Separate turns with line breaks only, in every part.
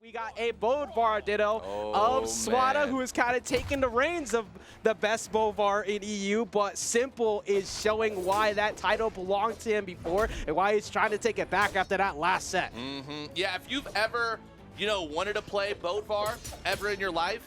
We got a Bodvar ditto of Swata, who is kind of taking the reins of the best Bodvar in EU, but Simple is showing why that title belonged to him before and why he's trying to take it back after that last set.
Yeah, if you've ever, wanted to play Bodvar ever in your life,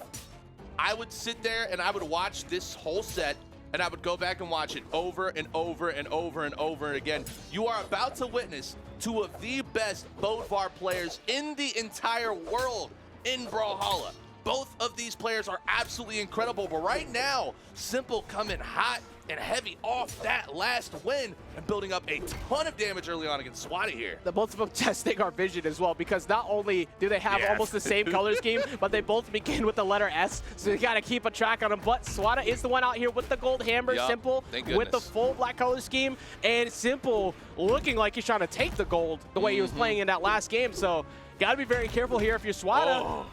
I would sit there and I would watch this whole set and I would go back and watch it over and over and over and over again. You are about to witness two of the best Bodvar players in the entire world in Brawlhalla. Both of these players are absolutely incredible, but right now, Simple coming hot and heavy off that last win and building up a ton of damage early on against Swata here.
The both of them testing our vision as well, because not only do they have almost the same color scheme, but they both begin with the letter S, so you gotta keep a track on them. But Swata is the one out here with the gold hammer, Simple with the full black color scheme, and Simple looking like he's trying to take the gold the way he was playing in that last game, so gotta be very careful here if you're Swata.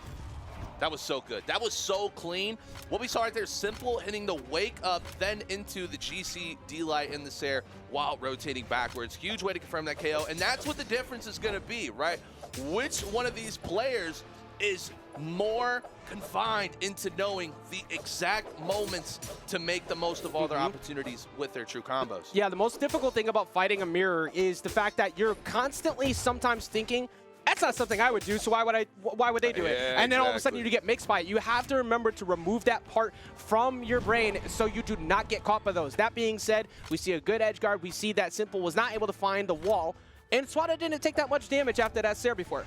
That was so good. That was so clean. What we saw right there, Simple hitting the wake up, then into the GC D-Light in the air while rotating backwards. Huge way to confirm that KO, and that's what the difference is going to be, right? Which one of these players is more confined into knowing the exact moments to make the most of all their opportunities with their true combos? Yeah,
the most difficult thing about fighting a mirror is the fact that you're constantly sometimes thinking, that's not something I would do, so why would they do it? And then all of a sudden you get mixed by it. You have to remember to remove that part from your brain so you do not get caught by those. That being said, we see a good edge guard. We see that Simple was not able to find the wall, and Swata didn't take that much damage after that Sair before.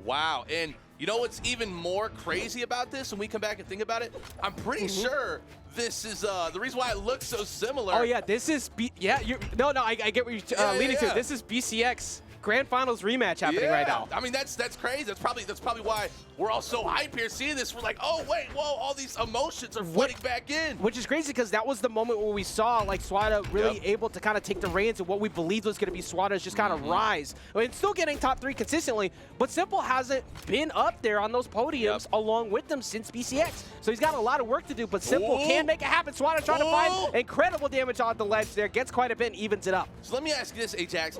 Wow, and you know what's even more crazy about this when we come back and think about it? I'm pretty sure this is the reason why it looks so similar.
Oh yeah, this is, I get what you're leading to. This is BCX Grand Finals rematch happening right now.
I mean, that's crazy. That's probably why we're all so hype here seeing this. We're like, oh wait, whoa, all these emotions are flooding back in.
Which is crazy because that was the moment where we saw like Swata really able to kind of take the reins of what we believed was going to be Swata's just kind of rise. I mean, still getting top 3 consistently, but Simple hasn't been up there on those podiums along with them since BCX. So he's got a lot of work to do, but Simple can make it happen. Swata trying to find incredible damage on the ledge there, gets quite a bit and evens it up.
So let me ask you this, Ajax.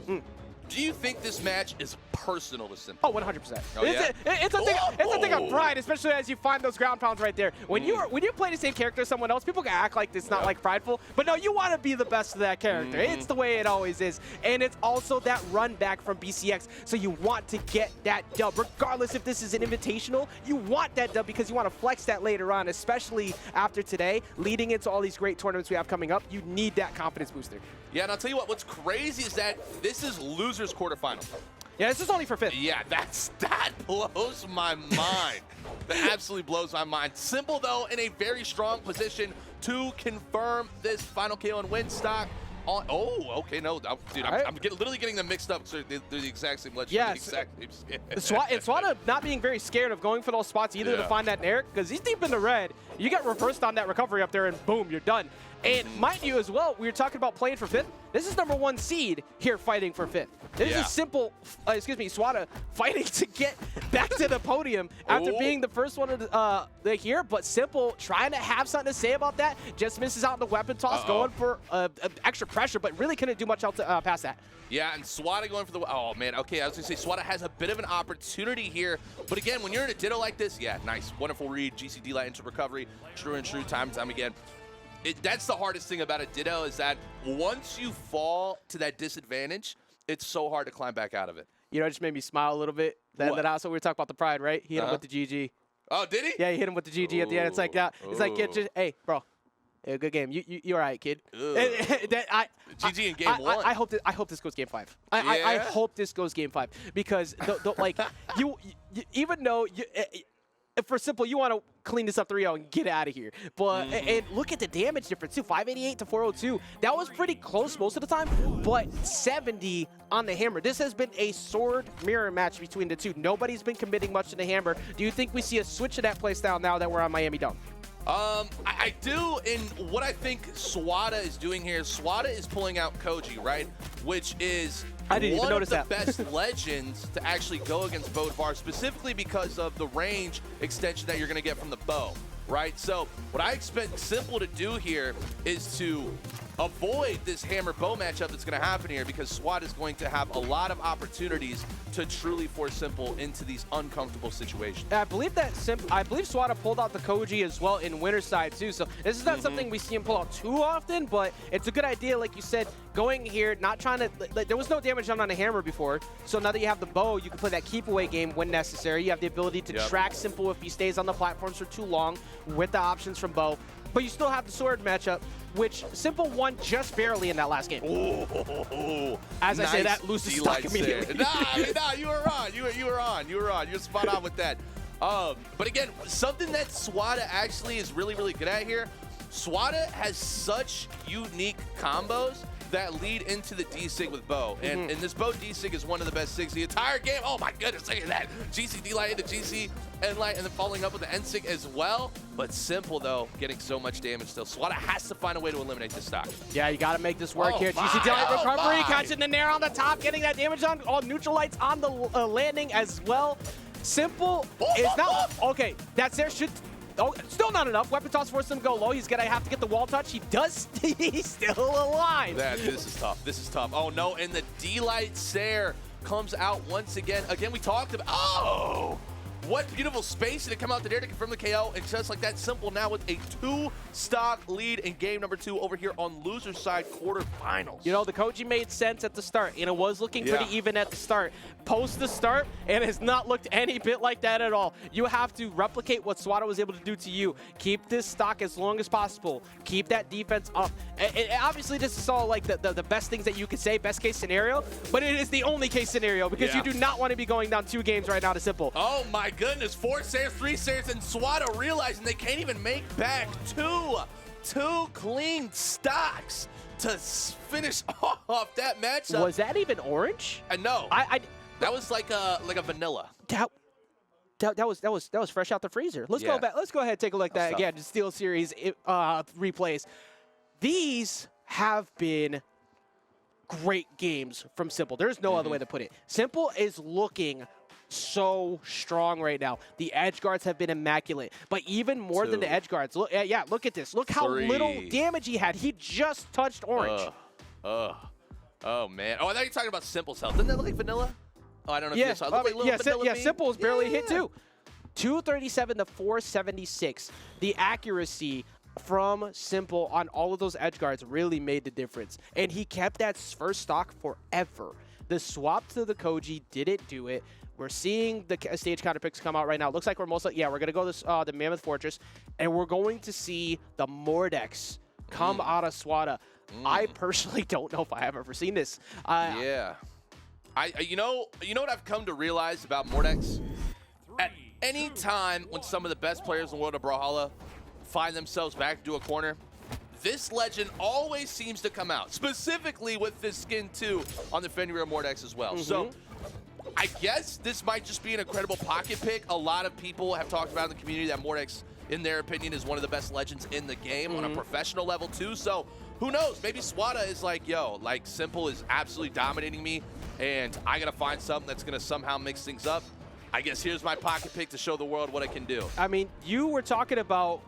Do you think this match is personal to Simple?
Oh, 100%. It's a thing of pride, especially as you find those ground pounds right there. When you play the same character as someone else, people can act like it's not like prideful, but no, you want to be the best of that character. It's the way it always is, and it's also that run back from BCX. So you want to get that dub, regardless if this is an invitational. You want that dub because you want to flex that later on, especially after today, leading into all these great tournaments we have coming up. You need that confidence booster.
Yeah, and I'll tell you what's crazy is that this is losers quarterfinal.
Yeah, this is only for 5th.
Yeah, that blows my mind. That absolutely blows my mind. Simple, though, in a very strong position to confirm this final KO and win stock. Okay, no, dude, I'm literally getting them mixed up. So they're the exact same legend.
Yes. And Swata not being very scared of going for those spots either to find that Nair, because he's deep in the red. You get reversed on that recovery up there, and boom, you're done. And mind you as well, we were talking about playing for 5th. This is #1 seed here fighting for 5th. This is Simple, Swata fighting to get back to the podium after being the first one here, but Simple trying to have something to say about that. Just misses out the weapon toss, going for extra pressure, but really couldn't do much else past that.
Yeah, and Swata going for the, oh man, okay, I was gonna say Swata has a bit of an opportunity here, but again, when you're in a ditto like this, nice, wonderful read, GCD light into recovery, true and true, time and time again. That's the hardest thing about a ditto is that once you fall to that disadvantage, it's so hard to climb back out of it.
You know, it just made me smile a little bit. That also we were talking about the pride, right? He hit him with the GG.
Oh, did he?
Yeah, he hit him with the GG at the end. It's like that. It's like, hey, bro. Good game. You all right, kid?
GG in game 1.
I hope this goes game 5. I hope this goes game 5 because like you even though for Simple, you want to clean this up 3-0 and get out of here. But and look at the damage difference too, 588 to 402. That was pretty close most of the time, but 70 on the hammer. This has been a sword mirror match between the two. Nobody's been committing much to the hammer. Do you think we see a switch to that playstyle now that we're on Miami Dome?
I do, and what I think Swata is doing here is Swata is pulling out Koji, right? Which is one of the best legends to actually go against Bodvar, specifically because of the range extension that you're going to get from the bow, right? So what I expect Simple to do here is to avoid this hammer bow matchup that's going to happen here, because Swat is going to have a lot of opportunities to truly force Simple into these uncomfortable situations.
I believe Swata pulled out the Koji as well in winter side too. So this is not something we see him pull out too often, but it's a good idea, like you said, going here, not trying to, like, there was no damage done on a hammer before. So now that you have the bow, you can play that keep away game when necessary. You have the ability to track Simple if he stays on the platforms for too long with the options from bow. But you still have the sword matchup, which Simple won just barely in that last game.
Ooh,
As
nice
I say, that loses stock immediately.
Nah, you were on. You were on. You're spot on with that. But again, something that Swata actually is really, really good at here, Swata has such unique combos that lead into the D-Sig with Bow. And this Bow D-Sig is one of the best Sigs the entire game. Oh my goodness, look at that. GC D-Light into GC N-Light, and then following up with the N-Sig as well. But Simple, though, getting so much damage still. Swata has to find a way to eliminate this stock.
Yeah, you got to make this work here. GC D-Light recovery, catching the Nair on the top, getting that damage on all neutral lights on the landing as well. Simple is now, okay, that's there, oh, still not enough. Weapon toss forces him to go low. He's going to have to get the wall touch. He does. He's still alive.
This is tough. This is tough. Oh, no. And the D-Light Sair comes out once again. Again, we talked about... Oh! What beautiful space to come out there to confirm the KO. And just like that, Simple now with a 2-stock lead in game number 2 over here on loser side quarterfinals.
You know, the Koji made sense at the start, and it was looking pretty even at the start. Post the start, and it's not looked any bit like that at all. You have to replicate what Swata was able to do to you. Keep this stock as long as possible. Keep that defense up. And obviously, this is all like the best things that you could say, best case scenario, but it is the only case scenario because you do not want to be going down 2 games right now to Simple.
Oh my goodness, 4 Sairs, 3 Sairs, and Swata realizing they can't even make back two clean stocks to finish off that matchup.
Was that even orange?
No. That was like a vanilla.
That was fresh out the freezer. Let's go back. Let's go ahead and take a look at that again. SteelSeries replays. These have been great games from Simple. There's no other way to put it. Simple is looking so strong right now. The edge guards have been immaculate, but even more than the edge guards. Look, look at this. Look how little damage he had. He just touched orange.
Oh man. Oh, I thought you were talking about Simple's health. Didn't that look like vanilla? Oh, I don't know if you saw. Like
Simple was barely hit too. 237 to 476. The accuracy from Simple on all of those edge guards really made the difference. And he kept that first stock forever. The swap to the Koji didn't do it. We're seeing the stage counter picks come out right now. Looks like we're we're going to go this the Mammoth Fortress, and we're going to see the Mordex come out of Swata. I personally don't know if I have ever seen this.
You know what I've come to realize about Mordex? At any time when some of the best players in the world of Brawlhalla find themselves back to a corner, this legend always seems to come out, specifically with this skin too on the Fenrir Mordex as well. So I guess this might just be an incredible pocket pick. A lot of people have talked about in the community that Mordex, in their opinion, is one of the best legends in the game on a professional level too. So who knows? Maybe Swata is like, yo, like Simple is absolutely dominating me, and I gotta find something that's gonna somehow mix things up. I guess here's my pocket pick to show the world what I can do.
I mean, you were talking about,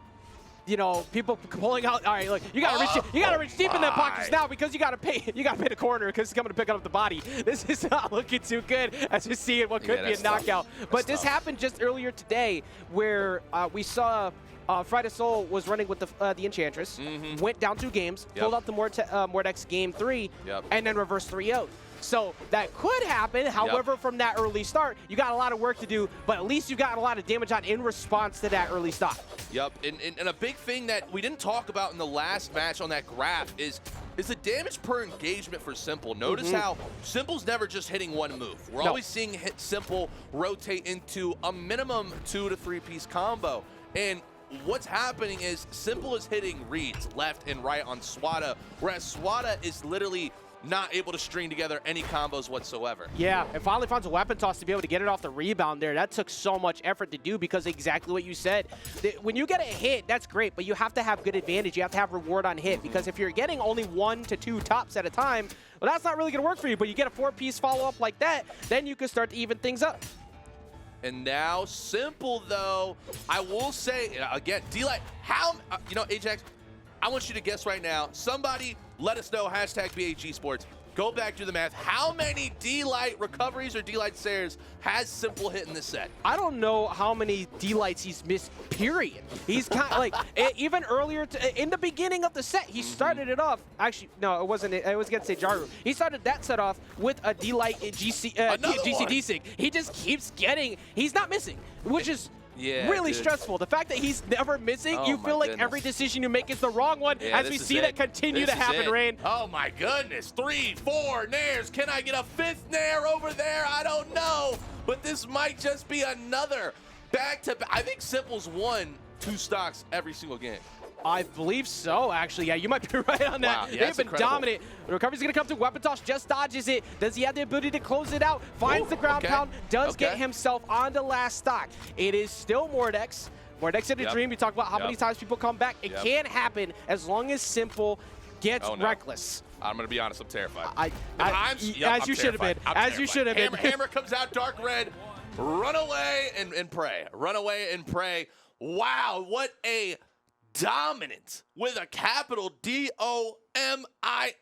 you know, people pulling out. All right, look, you gotta reach deep in that pockets now because you gotta pay the corner because it's coming to pick up the body. This is not looking too good as we see it. What could be a knockout, but this happened just earlier today where we saw. Friday Soul was running with the Enchantress, went down 2 games, pulled out the Mordex game 3, and then reversed 3-0. So that could happen. However, from that early start, you got a lot of work to do, but at least you got a lot of damage on in response to that early stop.
Yep, and a big thing that we didn't talk about in the last match on that graph is the damage per engagement for Simple. Notice how Simple's never just hitting one move. We're always seeing Simple rotate into a minimum 2 to 3 piece combo. And what's happening is Simple is hitting reads left and right on Swata, whereas Swata is literally not able to string together any combos whatsoever.
Yeah, and finally finds a weapon toss to be able to get it off the rebound there. That took so much effort to do because exactly what you said. When you get a hit, that's great, but you have to have good advantage. You have to have reward on hit because if you're getting only 1 to 2 tops at a time, well, that's not really going to work for you, but you get a 4-piece follow-up like that, then you can start to even things up.
And now Simple, though, I will say, again, D-Light, how, you know, Ajax, I want you to guess right now, somebody Let us know, hashtag BAG Sports. Go back, do the math. How many D-Light recoveries or D-Light stairs has Simple hit in this set?
I don't know how many D-Lights he's missed, period. He's kind of like, even earlier, in the beginning of the set, he started it off. Actually, no, it wasn't. It was against Sejaru. He started that set off with a D-Light GCD sig. He just keeps getting, he's not missing, which is really stressful. The fact that he's never missing, you feel like every decision you make is the wrong one, as we see that continue to happen, Rain.
Oh my goodness, 3, 4 nairs. Can I get a 5th nair over there? I don't know, but this might just be another back-to-back. I think Simple's won 2 stocks every single game.
I believe so, actually. Yeah, you might be right on that.
Wow, yeah,
They've been dominant. The recovery's going to come through. Weapon Toss just dodges it. Does he have the ability to close it out? Finds the ground pound. Does get himself on the last stock. It is still Mordex. Mordex in a dream. We talked about how many times people come back. It can't happen as long as Simple gets reckless.
I'm going to be honest. I'm terrified.
As you should have been. As you should have been.
Hammer comes out dark red. Run away and pray. Run away and pray. Wow, what a dominant with a capital DOMINANT. I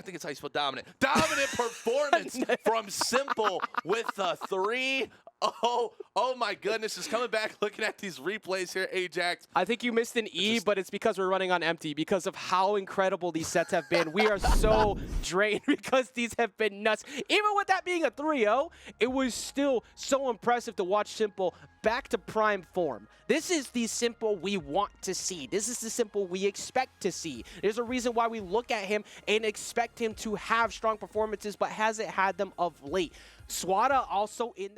think it's how you spell dominant. Dominant performance from Simple with a 3-0. Oh my goodness, just coming back looking at these replays here, Ajax.
I think you missed an E, but it's because we're running on empty because of how incredible these sets have been. We are so drained because these have been nuts. Even with that being a 3-0, it was still so impressive to watch Simple back to prime form. This is the Simple we want to see. This is the Simple we expect to see. There's a reason why we look at him and expect him to have strong performances, but hasn't had them of late. Swata also in that